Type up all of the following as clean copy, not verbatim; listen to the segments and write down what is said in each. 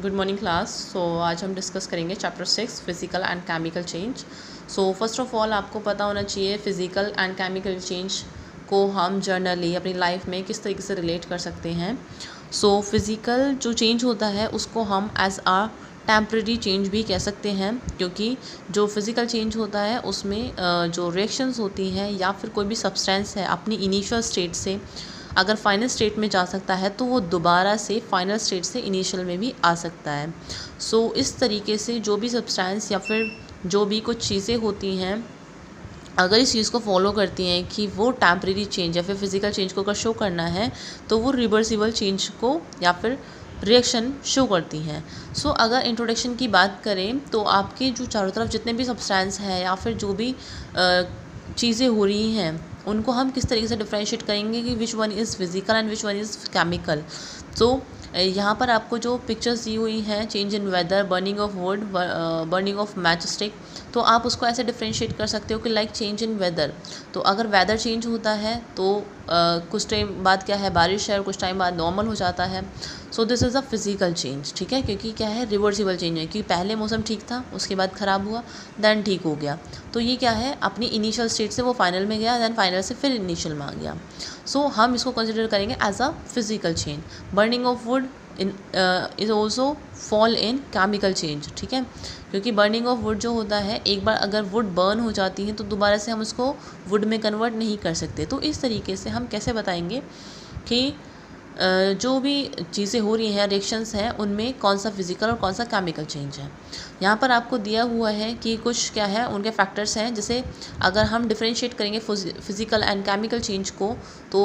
Good morning class. आज हम discuss करेंगे chapter 6 physical and chemical change. First of all आपको पता होना चाहिए फिजिकल एंड केमिकल चेंज को हम जर्नली अपनी लाइफ में किस तरीके से रिलेट कर सकते हैं। फिज़िकल जो चेंज होता है उसको हम एज आ टेम्प्रेरी चेंज भी कह सकते हैं, क्योंकि जो फिज़िकल चेंज होता है उसमें जो रिएक्शंस होती हैं या फिर कोई भी सब्सटेंस है अपनी इनिशियल स्टेट से अगर फाइनल स्टेट में जा सकता है तो वो दोबारा से फाइनल स्टेट से इनिशियल में भी आ सकता है। इस तरीके से जो भी सब्सटेंस या फिर जो भी कुछ चीज़ें होती हैं अगर इस चीज़ को फॉलो करती हैं कि वो टेम्प्रेरी चेंज या फिर फिज़िकल चेंज को अगर शो करना है तो वो रिवर्सिबल चेंज को या फिर रिएक्शन शो करती हैं। अगर इंट्रोडक्शन की बात करें तो आपके जो चारों तरफ जितने भी सब्सटेंस हैं या फिर जो भी चीज़ें हो रही हैं उनको हम किस तरीके से डिफ्रेंशिएट करेंगे कि which one is physical and which one is chemical. यहाँ पर आपको जो पिक्चर्स दी हुई हैं, change in weather, burning of wood, burning of match stick, तो आप उसको ऐसे डिफ्रेंशिएट कर सकते हो कि लाइक चेंज इन वेदर। तो अगर वेदर चेंज होता है तो कुछ टाइम बाद क्या है बारिश है और कुछ टाइम बाद नॉर्मल हो जाता है। This is a physical change, ठीक है, क्योंकि क्या है रिवर्सिबल चेंज है, क्योंकि पहले मौसम ठीक था उसके बाद ख़राब हुआ दैन ठीक हो गया। तो ये क्या है अपनी इनिशियल स्टेट से वो फाइनल में गया दैन फाइनल से फिर इनिशियल में आ गया। हम इसको कंसिडर करेंगे as a physical change. Burning of wood is also fall in chemical change, ठीक है, क्योंकि बर्निंग ऑफ वुड जो होता है एक बार अगर वुड बर्न हो जाती है तो दोबारा से हम उसको वुड में कन्वर्ट नहीं कर सकते। तो इस तरीके से हम कैसे बताएंगे कि जो भी चीज़ें हो रही हैं रिएक्शंस हैं उनमें कौन सा फिज़िकल और कौन सा केमिकल चेंज है। यहाँ पर आपको दिया हुआ है कि कुछ क्या है उनके फैक्टर्स हैं, जैसे अगर हम डिफ्रेंशिएट करेंगे फिज़िकल एंड केमिकल चेंज को तो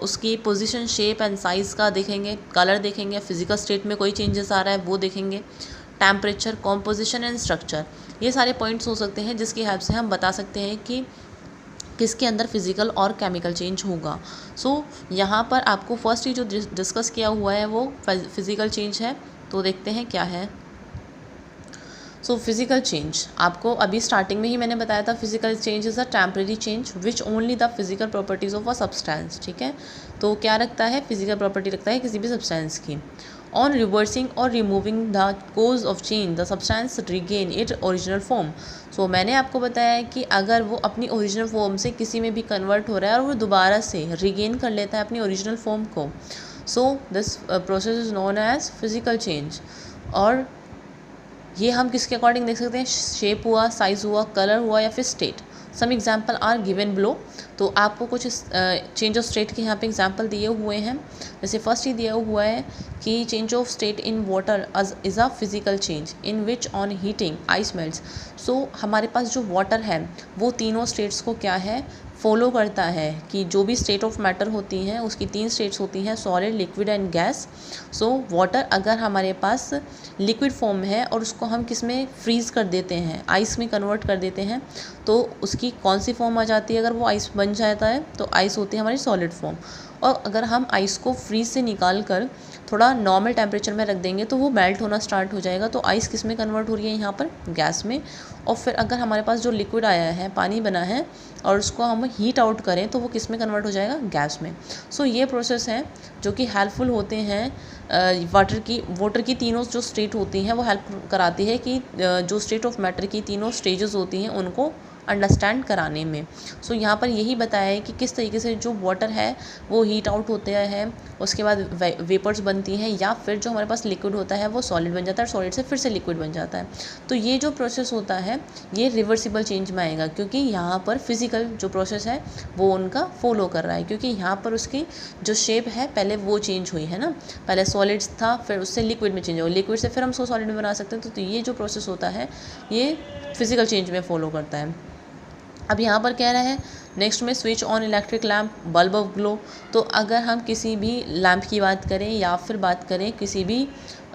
उसकी पोजीशन, शेप एंड साइज़ का देखेंगे, कलर देखेंगे, फिज़िकल स्टेट में कोई चेंजेस आ रहा है वो देखेंगे, टेम्परेचर, कॉम्पोजिशन एंड स्ट्रक्चर, ये सारे पॉइंट्स हो सकते हैं जिसकी हेल्प से हम बता सकते हैं कि किसके अंदर फिज़िकल और केमिकल चेंज होगा। यहाँ पर आपको फर्स्ट ही जो डिस्कस किया हुआ है वो फिज़िकल चेंज है, तो देखते हैं क्या है। फिज़िकल चेंज आपको अभी स्टार्टिंग में ही मैंने बताया था, physical change is a temporary change which only the physical properties of a substance, ठीक है। तो क्या रखता है फिज़िकल प्रॉपर्टी रखता है किसी भी सब्सटेंस की। ऑन रिवर्सिंग और removing the cause of change the substance regain it original form. मैंने आपको बताया है कि अगर वो अपनी ओरिजिनल फॉर्म से किसी में भी कन्वर्ट हो रहा है और वो दोबारा से रिगेन कर लेता है अपनी ओरिजिनल फॉर्म को, this process is known as physical change. और ये हम किसके अकॉर्डिंग देख सकते हैं, शेप हुआ, साइज़ हुआ, कलर हुआ या फिर state. Some example are given below. तो आपको कुछ चेंज ऑफ स्टेट के यहाँ पे एग्जाम्पल दिए हुए हैं। जैसे फर्स्ट ही दिया हुआ है कि change of state in water is a physical change in which on heating ice melts. हमारे पास जो वाटर है वो तीनों स्टेट्स को क्या है फॉलो करता है कि जो भी स्टेट ऑफ मैटर होती हैं उसकी 3 स्टेट्स होती हैं, solid, liquid and gas. Water अगर हमारे पास लिक्विड फॉर्म है और उसको हम किस में फ्रीज़ कर देते हैं, आइस में कन्वर्ट कर देते हैं, तो उसकी कौन सी फॉर्म आ जाती है, अगर वो आइस बन जाता है तो आइस होती है हमारी सॉलिड फॉर्म। और अगर हम आइस को फ्रीज से निकाल कर थोड़ा नॉर्मल टेम्परेचर में रख देंगे तो वो मेल्ट होना स्टार्ट हो जाएगा, तो आइस किस में कन्वर्ट हो रही है यहाँ पर गैस में। और फिर अगर हमारे पास जो लिक्विड आया है, पानी बना है, और उसको हम हीट आउट करें तो वो किस में कन्वर्ट हो जाएगा गैस में। ये प्रोसेस हैं जो कि हेल्पफुल होते हैं वाटर की तीनों जो स्टेट होती हैं वो हेल्प कराती है कि जो स्टेट ऑफ मैटर की तीनों स्टेजेस होती हैं उनको अंडरस्टैंड कराने में। यहाँ पर यही बताया है कि किस तरीके से जो वाटर है वो हीट आउट होते हैं, उसके बाद वेपर्स बनती हैं, या फिर जो हमारे पास लिक्विड होता है वो सॉलिड बन जाता है और सॉलिड से फिर से लिक्विड बन जाता है। तो ये जो प्रोसेस होता है ये रिवर्सिबल चेंज में आएगा, क्योंकि यहाँ पर फिज़िकल जो प्रोसेस है वो उनका फॉलो कर रहा है, क्योंकि यहाँ पर उसकी जो शेप है पहले वो चेंज हुई है ना, पहले सॉलिड्स था फिर उससे लिक्विड में चेंज हुआ, लिक्विड से फिर हम उसको सॉलिड में बना सकते हैं। तो ये जो प्रोसेस होता है ये फिज़िकल चेंज में फॉलो करता है। अब यहाँ पर कह रहा है नेक्स्ट में switch on electric lamp bulb of glow. तो अगर हम किसी भी लैम्प की बात करें या फिर बात करें किसी भी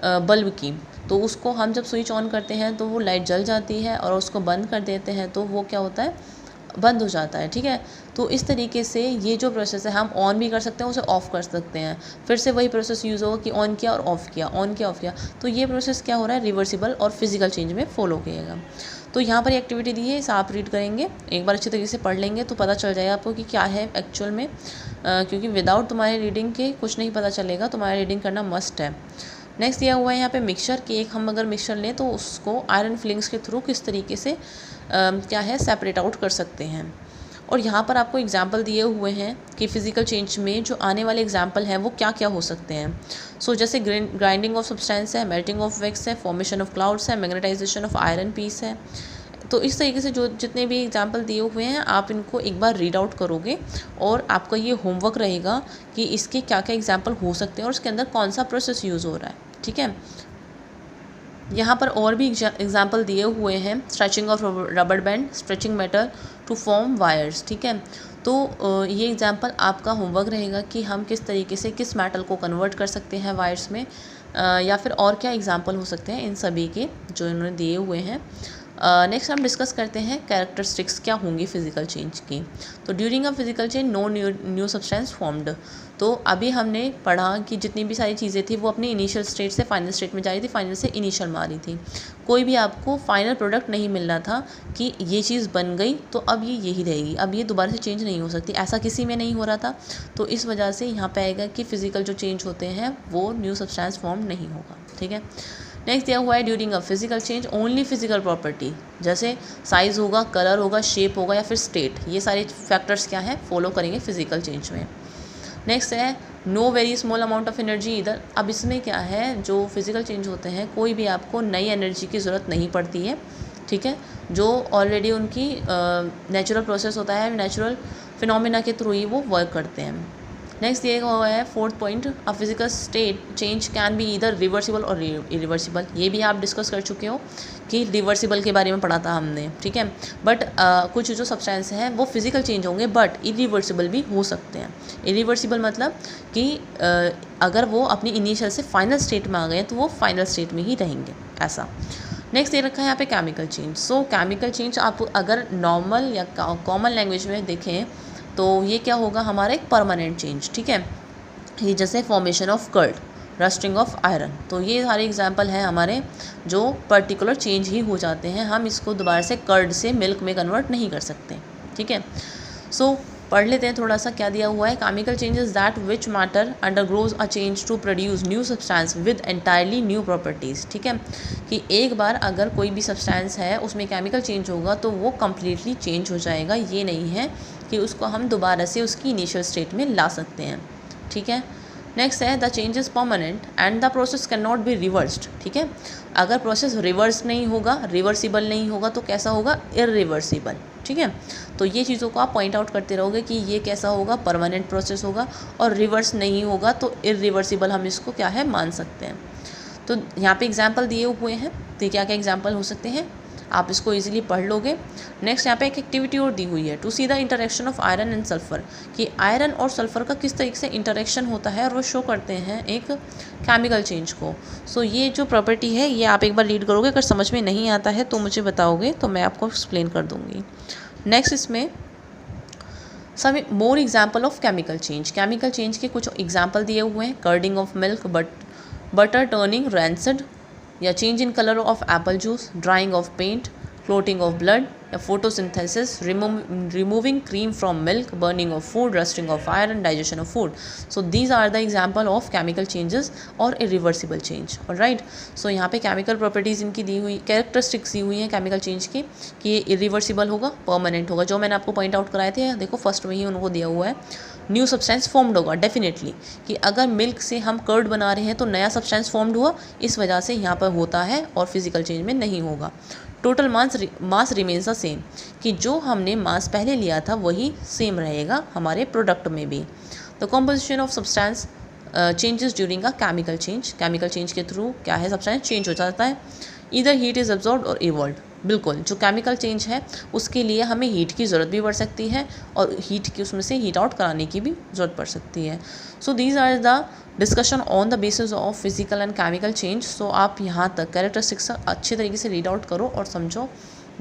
बल्ब की, तो उसको हम जब स्विच ऑन करते हैं तो वो लाइट जल जाती है और उसको बंद कर देते हैं तो वो क्या होता है बंद हो जाता है, ठीक है। तो इस तरीके से ये जो प्रोसेस है हम ऑन भी कर सकते हैं, उसे ऑफ़ कर सकते हैं, फिर से वही प्रोसेस यूज़ होगा कि ऑन किया और ऑफ़ किया, ऑन किया ऑफ़ किया। तो ये प्रोसेस क्या हो रहा है रिवर्सिबल और फिज़िकल चेंज में फॉलो किएगा। तो यहाँ पर एक्टिविटी दी है, इसे आप रीड करेंगे, एक बार अच्छी तरीके से पढ़ लेंगे तो पता चल जाएगा आपको कि क्या है एक्चुअल में, क्योंकि विदाउट तुम्हारे रीडिंग के कुछ नहीं पता चलेगा, तुम्हारा रीडिंग करना मस्ट है। नेक्स्ट दिया हुआ है यहाँ पे मिक्सचर कि एक हम अगर मिक्सचर लें तो उसको आयरन फिलिंग्स के थ्रू किस तरीके से क्या है सेपरेट आउट कर सकते हैं। और यहाँ पर आपको एग्जाम्पल दिए हुए हैं कि फ़िज़िकल चेंज में जो आने वाले एग्जाम्पल हैं वो क्या क्या हो सकते हैं। सो जैसे ग्राइंडिंग ऑफ सब्सटेंस है, मेल्टिंग ऑफ वैक्स है, फॉर्मेशन ऑफ क्लाउड्स है, मैग्नेटाइजेशन ऑफ आयरन पीस है। तो इस तरीके से जो जितने भी एग्जाम्पल दिए हुए हैं आप इनको एक बार रीड आउट करोगे और आपका ये होमवर्क रहेगा कि इसके क्या क्या एग्जाम्पल हो सकते हैं और उसके अंदर कौन सा प्रोसेस यूज़ हो रहा है। ठीक है, यहाँ पर और भी एग्जाम्पल दिए हुए हैं, stretching of rubber band, stretching metal to form wires. ठीक है, तो ये एग्जाम्पल आपका होमवर्क रहेगा कि हम किस तरीके से किस मेटल को कन्वर्ट कर सकते हैं वायर्स में, या फिर और क्या एग्जाम्पल हो सकते हैं इन सभी के जो इन्होंने दिए हुए हैं। नेक्स्ट हम डिस्कस करते हैं कैरेक्टरिस्टिक्स क्या होंगी फ़िज़िकल चेंज की। तो during a physical change no new substance formed. तो अभी हमने पढ़ा कि जितनी भी सारी चीज़ें थी वो अपनी इनिशियल स्टेट से फाइनल स्टेट में जा रही थी, फाइनल से इनिशियल में आ रही थी। कोई भी आपको फाइनल प्रोडक्ट नहीं मिल रहा था कि ये चीज़ बन गई तो अब ये यही रहेगी, अब ये दोबारा से चेंज नहीं हो सकती, ऐसा किसी में नहीं हो रहा था। तो इस वजह से यहाँ पे आएगा कि फ़िज़िकल जो चेंज होते हैं वो न्यू सब्सटेंस फॉर्म नहीं होगा। ठीक है, नेक्स्ट दिया हुआ है during a physical change only physical property, जैसे साइज़ होगा, कलर होगा, शेप होगा या फिर स्टेट, ये सारे फैक्टर्स क्या है फॉलो करेंगे फिजिकल चेंज में। नेक्स्ट है know very small amount of energy इधर। अब इसमें क्या है, जो फिजिकल चेंज होते हैं कोई भी आपको नई एनर्जी की ज़रूरत नहीं पड़ती है। ठीक है, जो ऑलरेडी उनकी नेचुरल प्रोसेस होता है, नेचुरल फिनोमिना के थ्रू ही वो वर्क करते हैं। नेक्स्ट दिया हुआ है fourth point, a physical state change can be either reversible और इरिवर्सिबल। ये भी आप डिस्कस कर चुके हो कि रिवर्सिबल के बारे में पढ़ा था हमने। ठीक है, बट कुछ जो सब्सटेंस हैं वो फिजिकल चेंज होंगे बट इरिवर्सिबल भी हो सकते हैं। इरिवर्सिबल मतलब कि अगर वो अपनी इनिशियल से फाइनल स्टेट में आ गए तो वो फाइनल स्टेट में ही रहेंगे, ऐसा। नेक्स्ट ये रखा है यहाँ पे केमिकल चेंज। सो केमिकल चेंज आप अगर नॉर्मल या कॉमन लैंग्वेज में देखें तो ये क्या होगा, हमारा एक परमानेंट चेंज। ठीक है, ये जैसे formation of curd, rusting of iron, तो ये सारे एग्जांपल हैं हमारे जो पर्टिकुलर चेंज ही हो जाते हैं, हम इसको दोबारा से कर्ड से मिल्क में कन्वर्ट नहीं कर सकते। ठीक है, सो पढ़ लेते हैं थोड़ा सा क्या दिया हुआ है। Chemical changes that which matter undergoes a change to produce new substance with entirely new properties. ठीक है, कि एक बार अगर कोई भी सब्सटेंस है उसमें केमिकल चेंज होगा तो वो कम्प्लीटली चेंज हो जाएगा, ये नहीं है कि उसको हम दोबारा से उसकी इनिशियल स्टेट में ला सकते हैं। ठीक है, नेक्स्ट है the change is permanent and the process can not be reversed. ठीक है, अगर प्रोसेस रिवर्स नहीं होगा, रिवर्सिबल नहीं होगा तो कैसा होगा, इरिवर्सिबल। ठीक है, तो ये चीज़ों को आप पॉइंट आउट करते रहोगे कि ये कैसा होगा, परमानेंट प्रोसेस होगा, और रिवर्स नहीं होगा तो इरिवर्सिबल हम इसको क्या है मान सकते हैं। तो यहाँ पे एग्जाम्पल दिए हुए हैं, तो क्या क्या एग्जाम्पल हो सकते हैं आप इसको इजीली पढ़ लोगे। नेक्स्ट यहाँ पे एक एक्टिविटी और दी हुई है, to see the interaction of iron and sulphur, कि आयरन और सल्फर का किस तरीके से इंटरेक्शन होता है और वो शो करते हैं एक केमिकल चेंज को। सो ये जो प्रॉपर्टी है ये आप एक बार रीड करोगे, अगर समझ में नहीं आता है तो मुझे बताओगे तो मैं आपको एक्सप्लेन कर दूँगी। नेक्स्ट इसमें some more example of chemical change, chemical change के कुछ एग्जाम्पल दिए हुए हैं, curding of milk, butter turning rancid, या change in colour of apple juice, drying of paint, clotting of blood, या photosynthesis, removing cream from milk, burning of food, rusting of iron, digestion of food. So these are the example of chemical changes और irreversible change. Alright, so यहाँ पे chemical properties इनकी दी हुई, characteristics दी हुई हैं chemical change की, कि ये इरिवर्सिबल होगा, परमानेंट होगा, जो मैंने आपको पॉइंट आउट कराए थे, देखो फर्स्ट में ही उनको दिया हुआ है। न्यू सब्सटेंस फॉर्म्ड होगा डेफिनेटली, कि अगर मिल्क से हम कर्ड बना रहे हैं तो नया सब्सटेंस फॉर्म्ड हुआ, इस वजह से यहाँ पर होता है, और फिजिकल चेंज में नहीं होगा। Total mass remains the same, कि जो हमने मास पहले लिया था वही सेम रहेगा हमारे प्रोडक्ट में भी। The composition of substance changes during a chemical change, chemical change के थ्रू क्या है सब्सटेंस चेंज हो जाता है। ईदर हीट इज़ अब्जॉर्ब्ड और इवॉल्व्ड, बिल्कुल जो केमिकल चेंज है उसके लिए हमें हीट की ज़रूरत भी पड़ सकती है और हीट की उसमें से हीट आउट कराने की भी ज़रूरत पड़ सकती है। So these are the discussion on the basis of physical and chemical change. So आप यहाँ तक कैरेक्टरिस्टिक्स अच्छे तरीके से रीड आउट करो और समझो,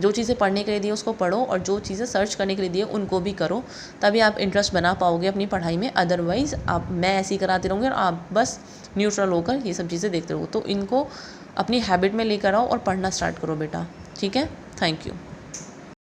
जो चीज़ें पढ़ने के लिए दी उसको पढ़ो और जो चीज़ें सर्च करने के लिए दी उनको भी करो, तभी आप इंटरेस्ट बना पाओगे अपनी पढ़ाई में। अदरवाइज़ आप मैं ऐसे ही कराती रहूँगी और आप बस न्यूट्रल होकर ये सब चीज़ें देखते रहो। तो इनको अपनी हैबिट में लेकर आओ और पढ़ना स्टार्ट करो बेटा। ठीक है, थैंक यू।